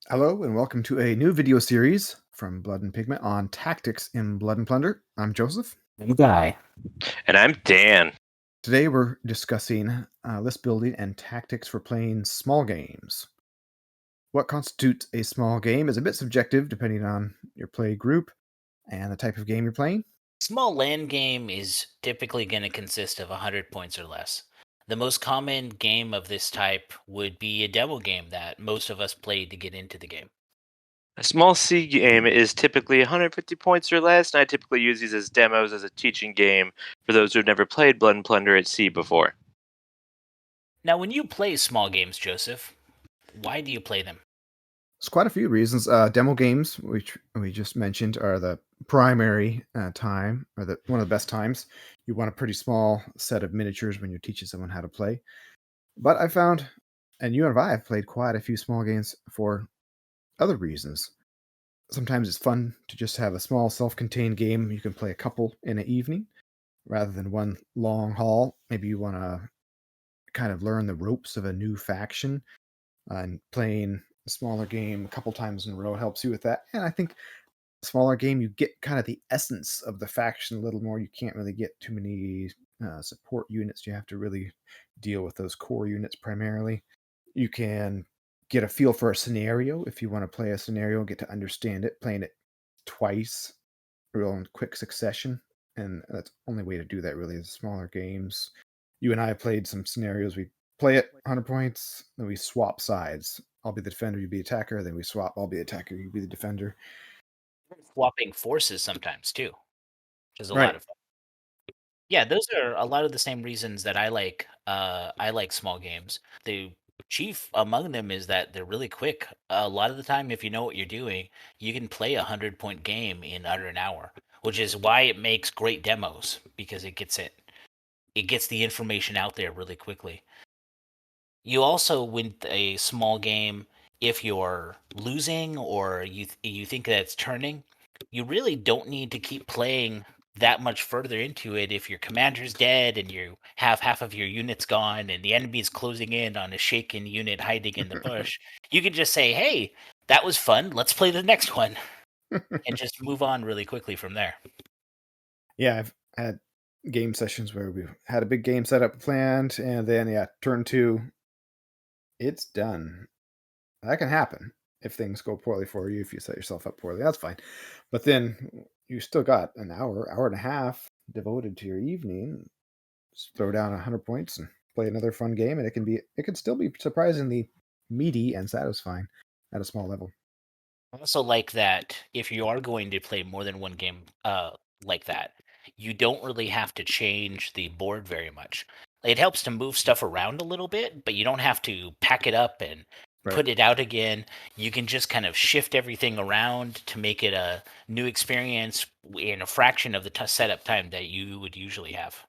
Hello and welcome to a new video series from Blood and Pigment on tactics in Blood and Plunder. I'm Joseph. New guy. And I'm Dan. Today we're discussing list building and tactics for playing small games. What constitutes a small game is a bit subjective depending on your play group and the type of game you're playing. Small land game is typically going to consist of 100 points or less. The most common game of this type would be a demo game that most of us played to get into the game. A small C game is typically 150 points or less, and I typically use these as demos as a teaching game for those who've never played Blood and Plunder at sea before. Now, when you play small games, Joseph, why do you play them? There's quite a few reasons. Demo games, which we just mentioned, are the primary time, or one of the best times. You want a pretty small set of miniatures when you're teaching someone how to play. But I found, and you and I have played quite a few small games for other reasons. Sometimes it's fun to just have a small self-contained game. You can play a couple in an evening rather than one long haul. Maybe you want to kind of learn the ropes of a new faction, and playing a smaller game a couple times in a row helps you with that. And I think smaller game, you get kind of the essence of the faction a little more. You can't really get too many support units. You have to really deal with those core units primarily. You can get a feel for a scenario if you want to play a scenario, get to understand it, playing it twice, real in quick succession. And that's the only way to do that really is smaller games. You and I played some scenarios. We play it 100 points, then we swap sides. I'll be the defender, you be the attacker, then we swap. I'll be the attacker, you be the defender. Swapping forces sometimes, too, which is a Right. lot of fun. Yeah, those are a lot of the same reasons that I like small games. The chief among them is that they're really quick. A lot of the time, if you know what you're doing, you can play 100-point game in under an hour, which is why it makes great demos because it gets the information out there really quickly. You also, with a small game, if you're losing or you think that it's turning, you really don't need to keep playing that much further into it. If your commander's dead and you have half of your units gone and the enemy is closing in on a shaken unit hiding in the bush, you can just say, "Hey, that was fun. Let's play the next one," and just move on really quickly from there. Yeah, I've had game sessions where we had a big game setup planned, and then turn two, it's done. That can happen if things go poorly for you. If you set yourself up poorly, that's fine. But then you still got an hour and a half devoted to your evening. Just throw down 100 points and play another fun game, and it can still be surprisingly meaty and satisfying at a small level. I also like that if you are going to play more than one game like that, you don't really have to change the board very much. It helps to move stuff around a little bit, but you don't have to pack it up and Right. put it out again. You can just kind of shift everything around to make it a new experience in a fraction of the setup time that you would usually have.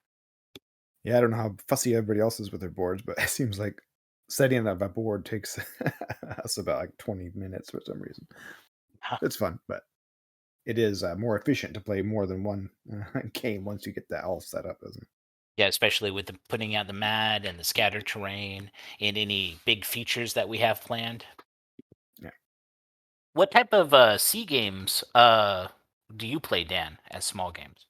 Yeah, I don't know how fussy everybody else is with their boards, but it seems like setting up a board takes us about like 20 minutes for some reason. It's fun, but it is more efficient to play more than one game once you get that all set up, isn't it? Yeah, especially with the putting out the mat and the scatter terrain and any big features that we have planned. Yeah. What type of C games do you play, Dan, as small games?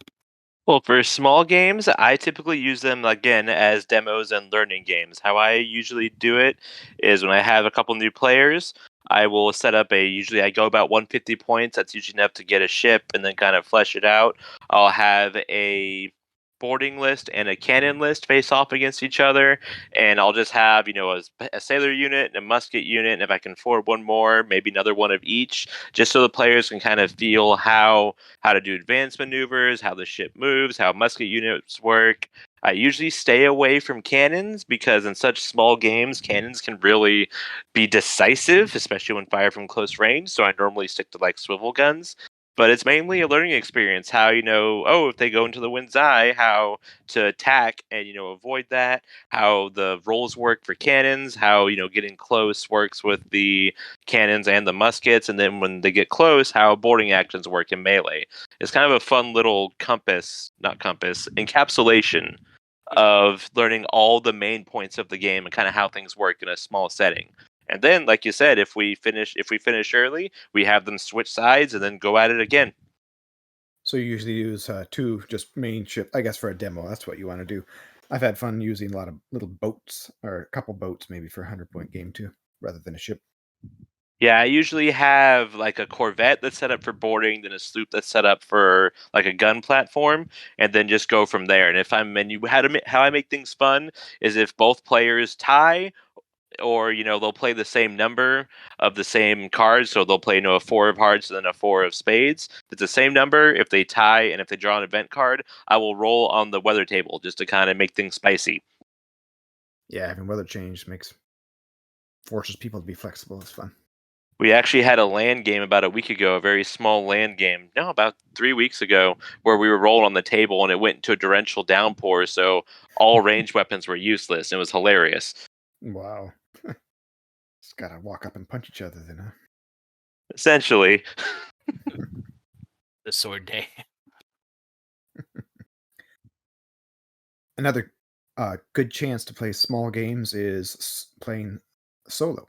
Well, for small games, I typically use them again as demos and learning games. How I usually do it is when I have a couple new players, I will set up usually I go about 150 points. That's usually enough to get a ship and then kind of flesh it out. I'll have a boarding list and a cannon list face off against each other, and I'll just have, a sailor unit and a musket unit, and if I can afford one more, maybe another one of each, just so the players can kind of feel how to do advanced maneuvers, how the ship moves, how musket units work. I usually stay away from cannons because in such small games, cannons can really be decisive, especially when fired from close range. So I normally stick to like swivel guns. But it's mainly a learning experience. How if they go into the wind's eye, how to attack and avoid that. How the rolls work for cannons. How getting close works with the cannons and the muskets, and then when they get close, how boarding actions work in melee. It's kind of a fun little encapsulation of learning all the main points of the game and kind of how things work in a small setting. And then, like you said, if we finish early, we have them switch sides and then go at it again. So you usually use two just main ship, I guess, for a demo. That's what you want to do. I've had fun using a lot of little boats or a couple boats maybe for a 100-point game too, rather than a ship. Yeah, I usually have like a Corvette that's set up for boarding, then a sloop that's set up for like a gun platform, and then just go from there. And if I'm and you how I make things fun is if both players tie, or they'll play the same number of the same cards, so they'll play a four of hearts and then a four of spades. It's the same number. If they tie and if they draw an event card, I will roll on the weather table just to kind of make things spicy. Yeah, having weather change forces people to be flexible. It's fun. We actually had a land game about a week ago, a very small land game. No, about 3 weeks ago, where we were rolling on the table and it went into a torrential downpour, so all ranged weapons were useless. It was hilarious. Wow. Just gotta walk up and punch each other then, huh? Essentially. The sword day. Another good chance to play small games is playing solo.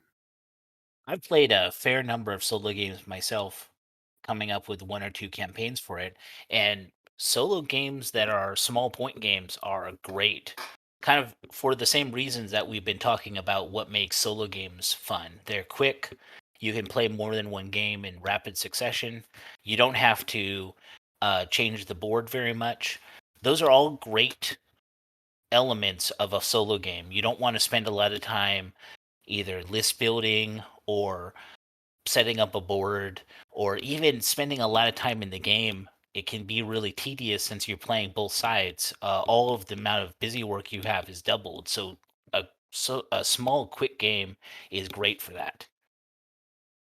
I've played a fair number of solo games myself, coming up with one or two campaigns for it. And solo games that are small point games are great. Kind of for the same reasons that we've been talking about what makes solo games fun. They're quick. You can play more than one game in rapid succession. You don't have to change the board very much. Those are all great elements of a solo game. You don't want to spend a lot of time either list building or setting up a board or even spending a lot of time in the game. It can be really tedious since you're playing both sides. All of the amount of busy work you have is doubled. So a small quick game is great for that.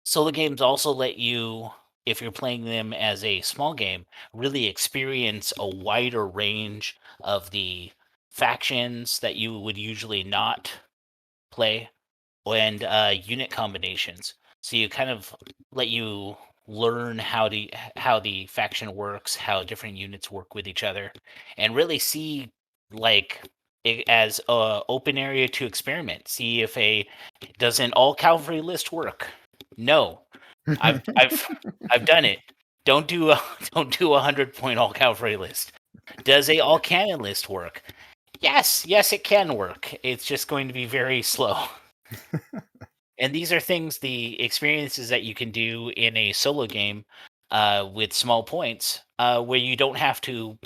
Solo games also let you, if you're playing them as a small game, really experience a wider range of the factions that you would usually not play and unit combinations. So you kind of let you learn how the faction works, how different units work with each other, and really see like it as a open area to experiment. See if a does an all cavalry list work? No, I've done it. Don't do a don't do 100-point all cavalry list. Does a all cannon list work? Yes, it can work. It's just going to be very slow. And these are things, the experiences that you can do in a solo game with small points, where you don't have to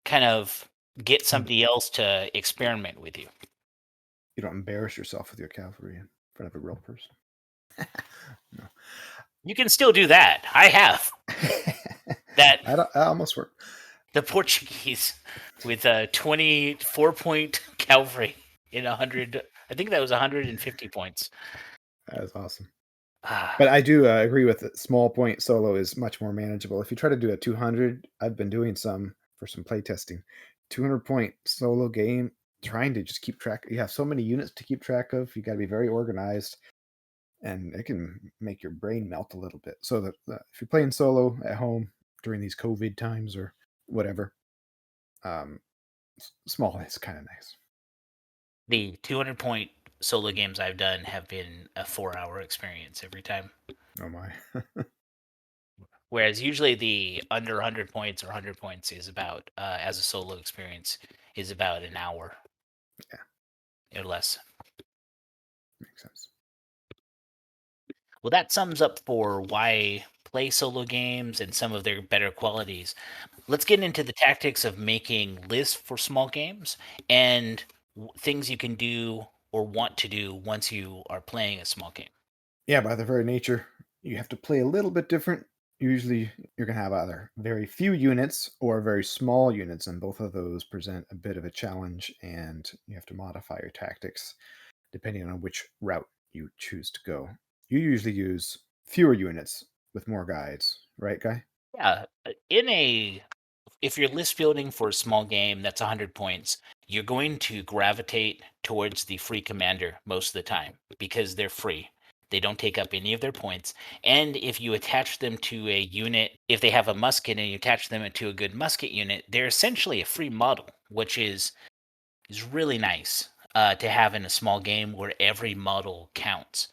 kind of get somebody else to experiment with you. You don't embarrass yourself with your cavalry in front of a real person. No. You can still do that. I have that. That almost worked. The Portuguese with a 24-point cavalry in 100. I think that was 150 points. That is awesome. Ah, But I do agree with it. Small point solo is much more manageable. If you try to do a 200, I've been doing some for some playtesting. 200-point solo game, trying to just keep track. You have so many units to keep track of. You got to be very organized, and it can make your brain melt a little bit. So that if you're playing solo at home during these COVID times or whatever, small is kind of nice. the 200-point solo games I've done have been a 4-hour experience every time. Oh my. Whereas usually the under 100 points or 100 points is about, as a solo experience, is about an hour. Yeah. Or less. Makes sense. Well, that sums up for why play solo games and some of their better qualities. Let's get into the tactics of making lists for small games and things you can do or want to do once you are playing a small game. Yeah, by their very nature, you have to play a little bit different. Usually, you're going to have either very few units or very small units, and both of those present a bit of a challenge, and you have to modify your tactics depending on which route you choose to go. You usually use fewer units with more guides, right, Guy? Yeah, if you're list building for a small game that's 100 points, you're going to gravitate towards the free commander most of the time because they're free. They don't take up any of their points. And if you attach them to a unit, if they have a musket and you attach them to a good musket unit, they're essentially a free model, which is really nice to have in a small game where every model counts.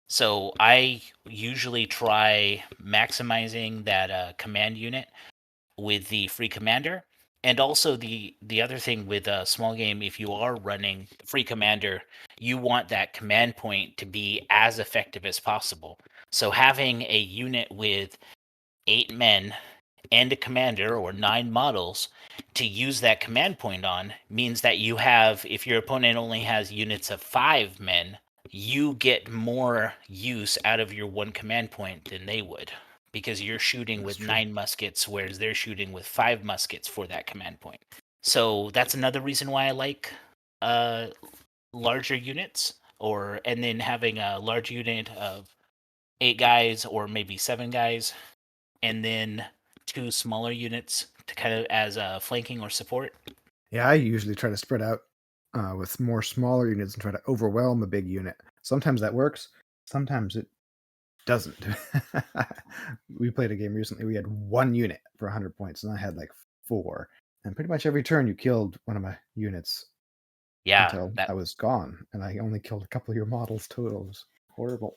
So I usually try maximizing that command unit with the free commander. And also the other thing with a small game, if you are running free commander, you want that command point to be as effective as possible. So having a unit with 8 men and a commander or 9 models to use that command point on means that you have, if your opponent only has units of 5 men, you get more use out of your one command point than they would because you're shooting That's with true. 9 muskets, whereas they're shooting with 5 muskets for that command point. So that's another reason why I like uh, larger units, or and then having a large unit of 8 guys or maybe 7 guys, and then 2 smaller units to kind of as a flanking or support. Yeah, I usually try to spread out with more smaller units and try to overwhelm a big unit. Sometimes that works. Sometimes it doesn't. We played a game recently. We had one unit for 100 points, and I had like four. And pretty much every turn, you killed one of my units Yeah, until I that was gone, and I only killed a couple of your models total. It was horrible.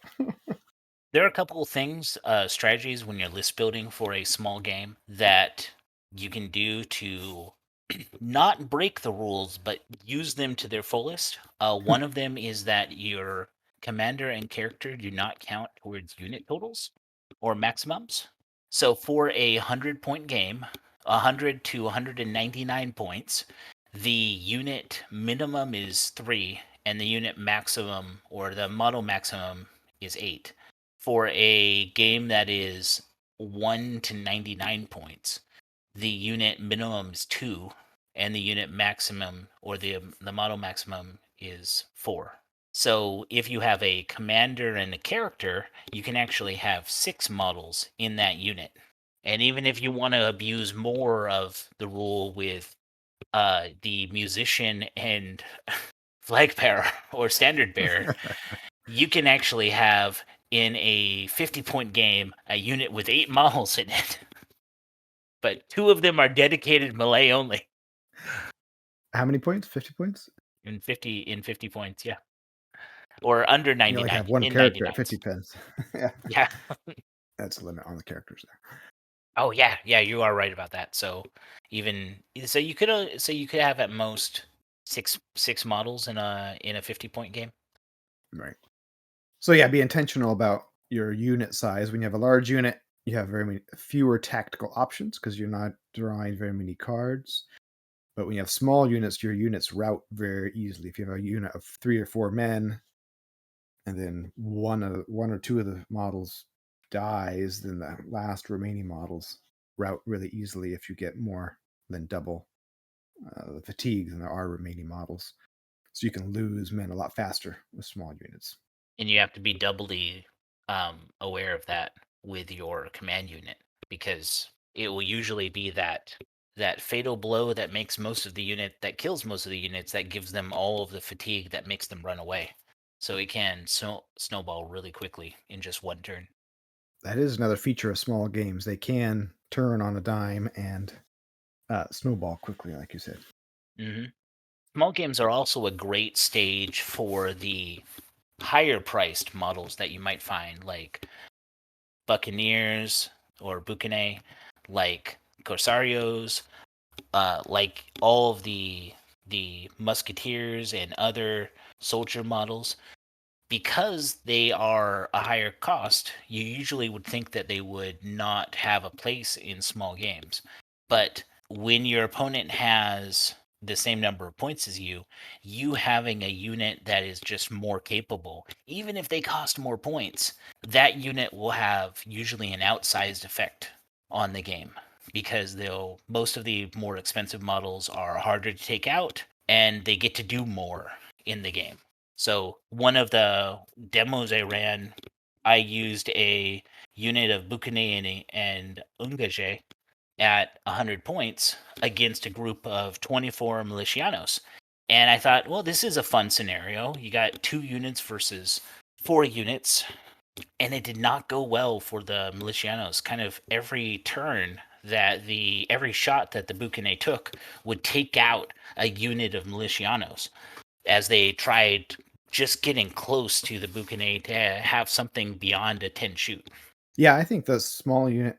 there are a couple of things, strategies when you're list building for a small game that you can do to not break the rules, but use them to their fullest. One of them is that your commander and character do not count towards unit totals or maximums. So for a 100 point game, 100 to 199 points, the unit minimum is 3, and the unit maximum or the model maximum is 8. For a game that is 1 to 99 points, the unit minimum is 2, and the unit maximum or the model maximum is 4. So if you have a commander and a character, you can actually have 6 models in that unit. And even if you want to abuse more of the rule with the musician and flag bearer or standard bearer, you can actually have in a 50-point game a unit with 8 models in it. But 2 of them are dedicated melee only. How many points? 50 points? In 50 points, yeah. Or under You only 99 have one in character at 99s. 50 pence. Yeah, Yeah. that's the limit on the characters there. Oh yeah, yeah, you are right about that. So you could have at most six models in a 50-point game. Right. So yeah, be intentional about your unit size. When you have a large unit, you have fewer tactical options because you're not drawing very many cards. But when you have small units, your units route very easily. If you have a unit of 3 or 4 men, and then one or two of the models dies, then the last remaining models route really easily if you get more than double the fatigue than there are remaining models. So you can lose men a lot faster with small units. And you have to be doubly aware of that with your command unit, because it will usually be that fatal blow that makes most of the unit that kills most of the units that gives them all of the fatigue that makes them run away. So it can snowball really quickly in just one turn. That is another feature of small games. They can turn on a dime and snowball quickly, like you said. hmm Small games are also a great stage for the higher priced models that you might find, like Buccaneers or Buccaneer, like Corsarios, like all of the musketeers and other soldier models. Because they are a higher cost, you usually would think that they would not have a place in small games. But when your opponent has the same number of points as you having a unit that is just more capable, even if they cost more points, that unit will have usually an outsized effect on the game, because they'll most of the more expensive models are harder to take out and they get to do more in the game. So one of the demos I ran, I used a unit of Buccaneer and Ungage at 100 points against a group of 24 Milicianos. And I thought, well, this is a fun scenario. You got 2 units versus 4 units, and it did not go well for the Milicianos. Kind of every turn every shot that the Buccaneer took would take out a unit of Milicianos as they tried just getting close to the Buccaneer to have something beyond a 10 shoot. Yeah, I think the small unit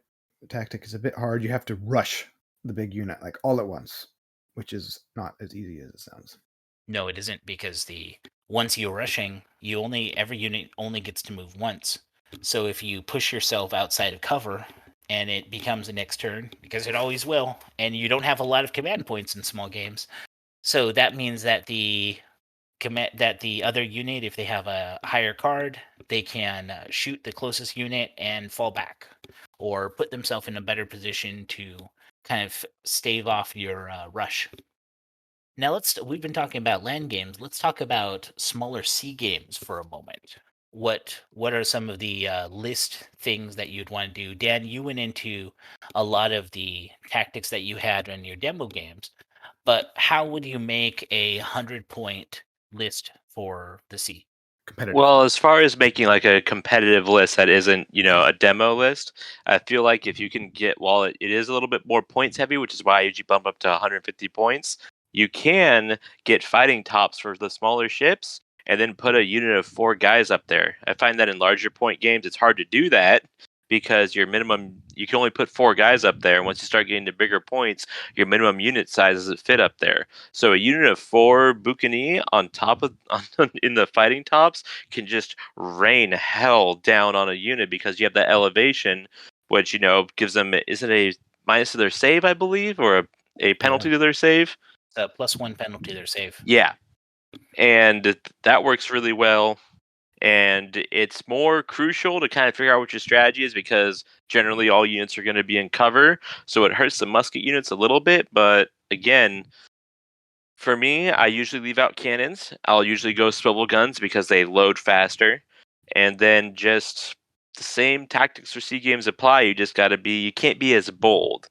tactic is a bit hard. You have to rush the big unit like all at once, which is not as easy as it sounds. No, it isn't, because once you're rushing, every unit only gets to move once. So if you push yourself outside of cover and it becomes the next turn, because it always will, and you don't have a lot of command points in small games, so that means that the other unit, if they have a higher card, they can shoot the closest unit and fall back, or put themselves in a better position to kind of stave off your rush. Now we've been talking about land games. Let's talk about smaller sea games for a moment. What are some of the list things that you'd want to do? Dan, you went into a lot of the tactics that you had in your demo games, but how would you make 100-point list for the sea? Competitive. Well, as far as making like a competitive list that isn't, a demo list, I feel like if you can get, while it is a little bit more points heavy, which is why I usually bump up to 150 points, you can get fighting tops for the smaller ships and then put a unit of 4 guys up there. I find that in larger point games, it's hard to do that because you can only put 4 guys up there. And once you start getting to bigger points, your minimum unit size doesn't fit up there. So a unit of 4 Buccaneer on top of in the fighting tops can just rain hell down on a unit because you have that elevation, which gives them, is it a minus to their save, I believe, or a penalty to their save? +1 penalty to their save. Yeah, and that works really well. And it's more crucial to kind of figure out what your strategy is because generally all units are going to be in cover, so it hurts the musket units a little bit. But again, for me, I usually leave out cannons. I'll usually go swivel guns because they load faster. And then just the same tactics for sea games apply. You can't be as bold.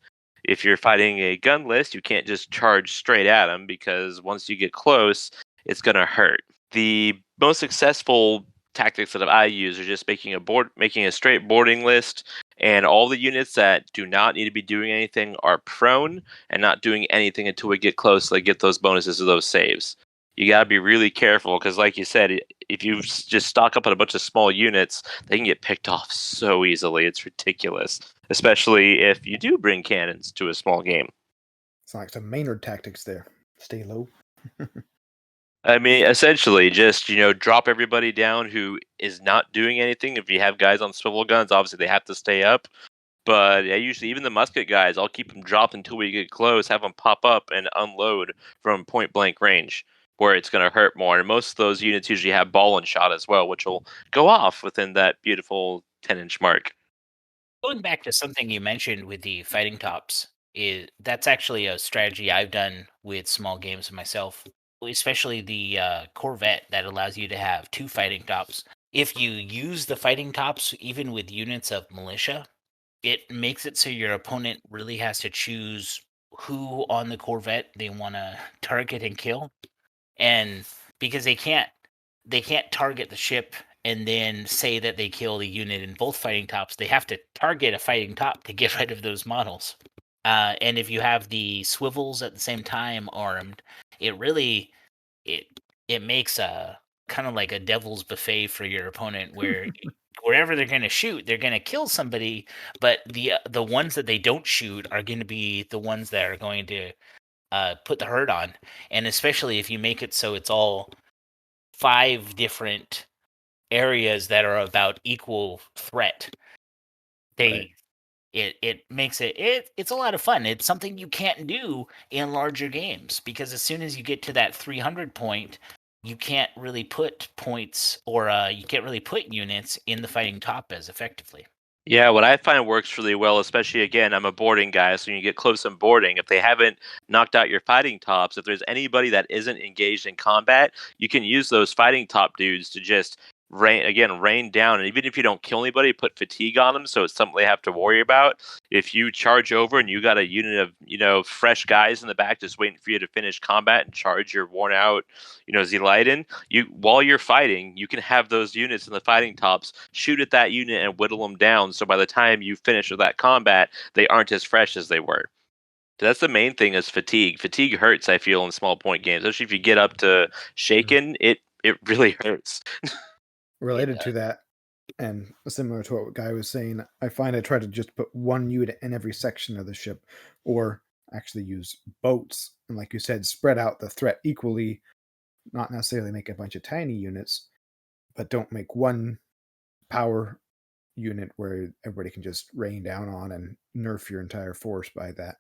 If you're fighting a gun list, you can't just charge straight at them because once you get close, it's going to hurt. The most successful tactics that I use are just making a straight boarding list, and all the units that do not need to be doing anything are prone and not doing anything until we get close so they get those bonuses of those saves. You got to be really careful because, like you said, if you just stock up on a bunch of small units, they can get picked off so easily. It's ridiculous, especially if you do bring cannons to a small game. It's like some Maynard tactics there. Stay low. I mean, essentially, just drop everybody down who is not doing anything. If you have guys on swivel guns, obviously they have to stay up. But yeah, usually even the musket guys, I'll keep them dropped until we get close, have them pop up and unload from point blank range, where it's going to hurt more. And most of those units usually have ball and shot as well, which will go off within that beautiful 10-inch mark. Going back to something you mentioned with the fighting tops, that's actually a strategy I've done with small games myself, especially the Corvette that allows you to have 2 fighting tops. If you use the fighting tops even with units of militia, it makes it so your opponent really has to choose who on the Corvette they want to target and kill, and because they can't target the ship and then say that they kill the unit in both fighting tops. They have to target a fighting top to get rid of those models. And if you have the swivels at the same time armed, it really it makes a kind of like a devil's buffet for your opponent, where wherever they're going to shoot, they're going to kill somebody, but the ones that they don't shoot are going to be the ones that are going to put the hurt on. And especially if you make it so it's all 5 different areas that are about equal threat, Right. it makes it's a lot of fun. It's something you can't do in larger games, because as soon as you get to that 300 point, you can't really put points, or you can't really put units in the fighting top as effectively. Yeah, what I find works really well, especially again, I'm a boarding guy, so when you get close in boarding, if they haven't knocked out your fighting tops, if there's anybody that isn't engaged in combat, you can use those fighting top dudes to just rain down. And even if you don't kill anybody, put fatigue on them, so it's something they have to worry about. If you charge over and you got a unit of fresh guys in the back just waiting for you to finish combat and charge your worn out Zelidan, while you're fighting, you can have those units in the fighting tops shoot at that unit and whittle them down. So by the time you finish with that combat, they aren't as fresh as they were. So that's the main thing is fatigue. Fatigue hurts, I feel, in small point games, especially if you get up to shaken. it really hurts. Related does. to that, and similar to what Guy was saying, I find I try to just put one unit in every section of the ship, or actually use boats, and like you said, spread out the threat equally. Not necessarily make a bunch of tiny units, but don't make one power unit where everybody can just rain down on and nerf your entire force by that.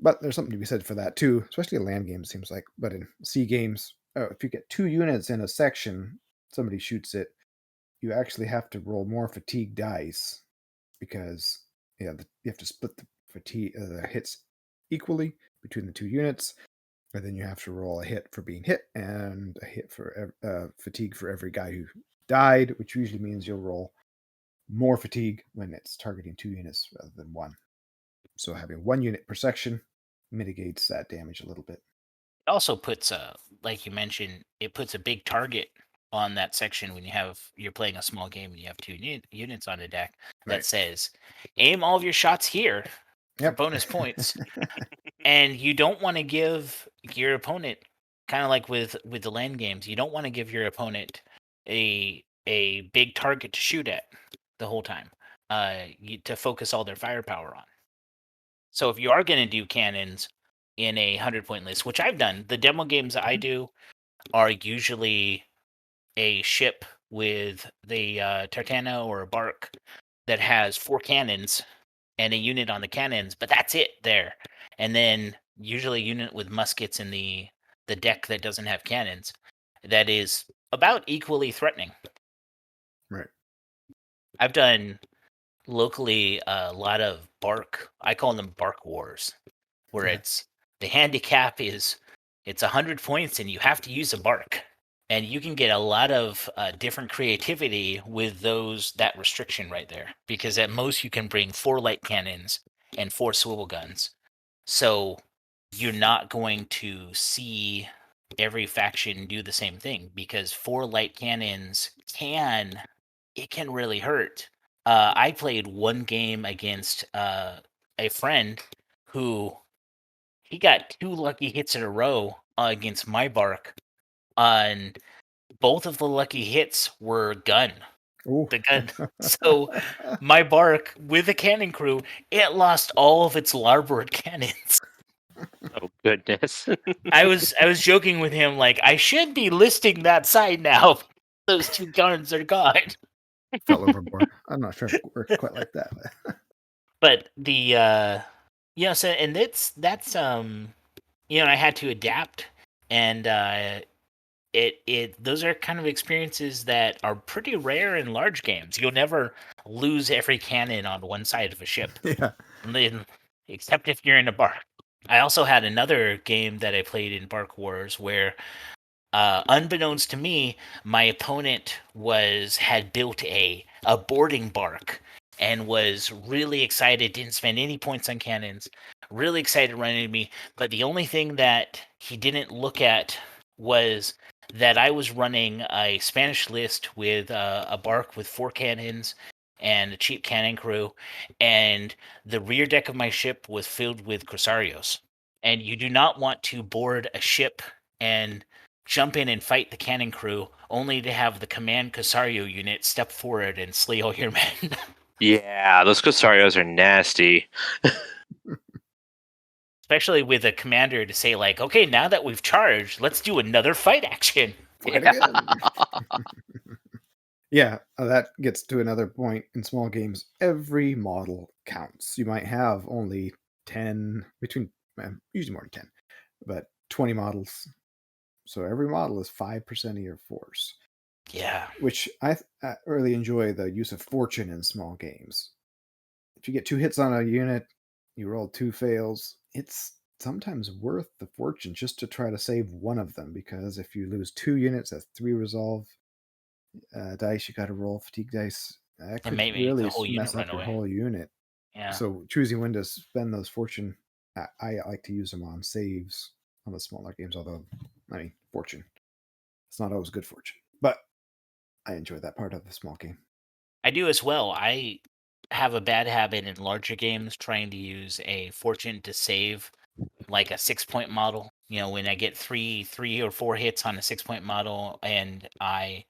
But there's something to be said for that too, especially in land games, seems like. But in sea games, if you get two units in a section, somebody shoots it, you actually have to roll more fatigue dice because you have to split the fatigue the hits equally between the two units, and then you have to roll a hit for being hit and a hit for fatigue for every guy who died, which usually means you'll roll more fatigue when it's targeting two units rather than one. So having one unit per section mitigates that damage a little bit. It also puts like you mentioned, it puts a big target on that section when you're playing a small game and you have two units on a deck that Right. says, aim all of your shots here for Yep. bonus points. And you don't want to give your opponent, kind of like with the land games, you don't want to give your opponent a big target to shoot at the whole time, to focus all their firepower on. So if you are going to do cannons in a 100-point list, which I've done, the demo games that I do are usually a ship with the Tartana or a bark that has 4 cannons and a unit on the cannons, but that's it there. And then usually a unit with muskets in the deck that doesn't have cannons. That is about equally threatening. Right. I've done locally a lot of bark. I call them bark wars, where Yeah. it's the handicap is it's 100 points and you have to use a bark. And you can get a lot of different creativity with that restriction right there, because at most you can bring 4 light cannons and 4 swivel guns. So you're not going to see every faction do the same thing, because 4 light cannons can really hurt. I played one game against a friend who he got 2 lucky hits in a row against my bark, and both of the lucky hits were gun. Ooh. The gun. So my bark with the cannon crew, it lost all of its larboard cannons. Oh goodness. I was joking with him like I should be listing that side now. Those 2 guns are gone. Fell overboard. I'm not sure if it worked quite like that. But the so and that's I had to adapt, and it those are kind of experiences that are pretty rare in large games. You'll never lose every cannon on one side of a ship, Yeah. except if you're in a bark. I also had another game that I played in Bark Wars where, unbeknownst to me, my opponent had built a boarding bark and was really excited. Didn't spend any points on cannons. Really excited running into me, but the only thing that he didn't look at was that I was running a Spanish list with a bark with 4 cannons and a cheap cannon crew, and the rear deck of my ship was filled with Corsarios. And you do not want to board a ship and jump in and fight the cannon crew, only to have the command Cosario unit step forward and slay all your men. Yeah, those Cosarios are nasty. Especially with a commander to say, like, okay, now that we've charged, let's do another fight action. Fight again. Yeah, that gets to another point in small games. Every model counts. You might have only 10, usually more than 10, but 20 models. So every model is 5% of your force. Yeah. Which I really enjoy the use of fortune in small games. If you get 2 hits on a unit, you roll 2 fails, it's sometimes worth the fortune just to try to save one of them, because if you lose 2 units, that's 3 resolve dice you got to roll, fatigue dice. That And could maybe the really whole unit mess run up your away. whole unit. Yeah. So choosing when to spend those fortune, I like to use them on saves on the smaller games, although, fortune. It's not always good fortune, but I enjoy that part of the small game. I do as well. I have a bad habit in larger games trying to use a fortune to save like a 6-point model when I get three or four hits on a 6-point model, and I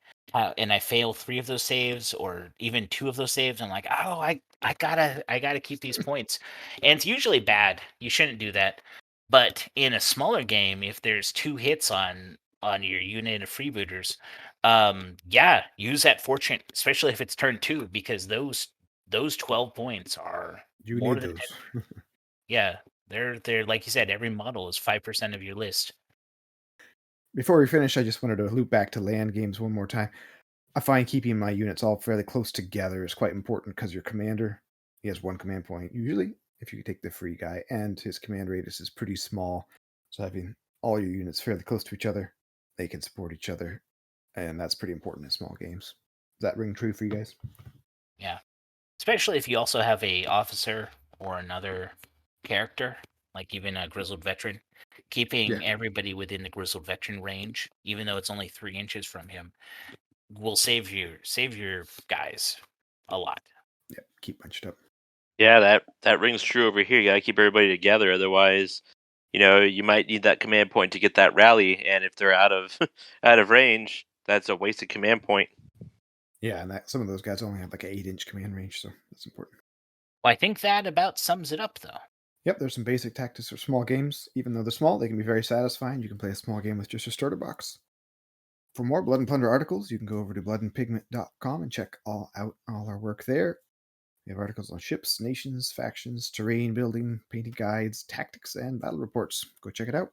fail 3 of those saves, or even 2 of those saves, I'm like, oh, I gotta keep these points, and it's usually bad. You shouldn't do that. But in a smaller game, if there's 2 hits on your unit of freebooters, yeah, use that fortune, especially if it's turn 2, because those 12 points are You more need than those. 10. Yeah, they're like you said, every model is 5% of your list. Before we finish, I just wanted to loop back to land games one more time. I find keeping my units all fairly close together is quite important because your commander, he has 1 command point, usually, if you take the free guy, and his command radius is pretty small. So having all your units fairly close to each other, they can support each other, and that's pretty important in small games. Does that ring true for you guys? Yeah. Especially if you also have a officer or another character, like even a grizzled veteran, Yeah. keeping everybody within the grizzled veteran range, even though it's only 3 inches from him, will save your guys a lot. Yeah, keep bunched up. Yeah, that rings true over here. You gotta keep everybody together, otherwise, you might need that command point to get that rally, and if they're out of out of range, that's a wasted command point. Yeah, and some of those guys only have like an 8-inch command range, so that's important. Well, I think that about sums it up, though. Yep, there's some basic tactics for small games. Even though they're small, they can be very satisfying. You can play a small game with just a starter box. For more Blood and Plunder articles, you can go over to bloodandpigment.com and check out all our work there. We have articles on ships, nations, factions, terrain building, painting guides, tactics, and battle reports. Go check it out.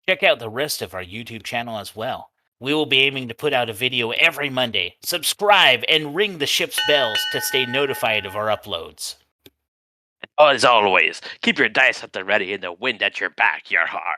Check out the rest of our YouTube channel as well. We will be aiming to put out a video every Monday. Subscribe and ring the ship's bells to stay notified of our uploads. Oh, as always, keep your dice at the ready and the wind at your back, your har.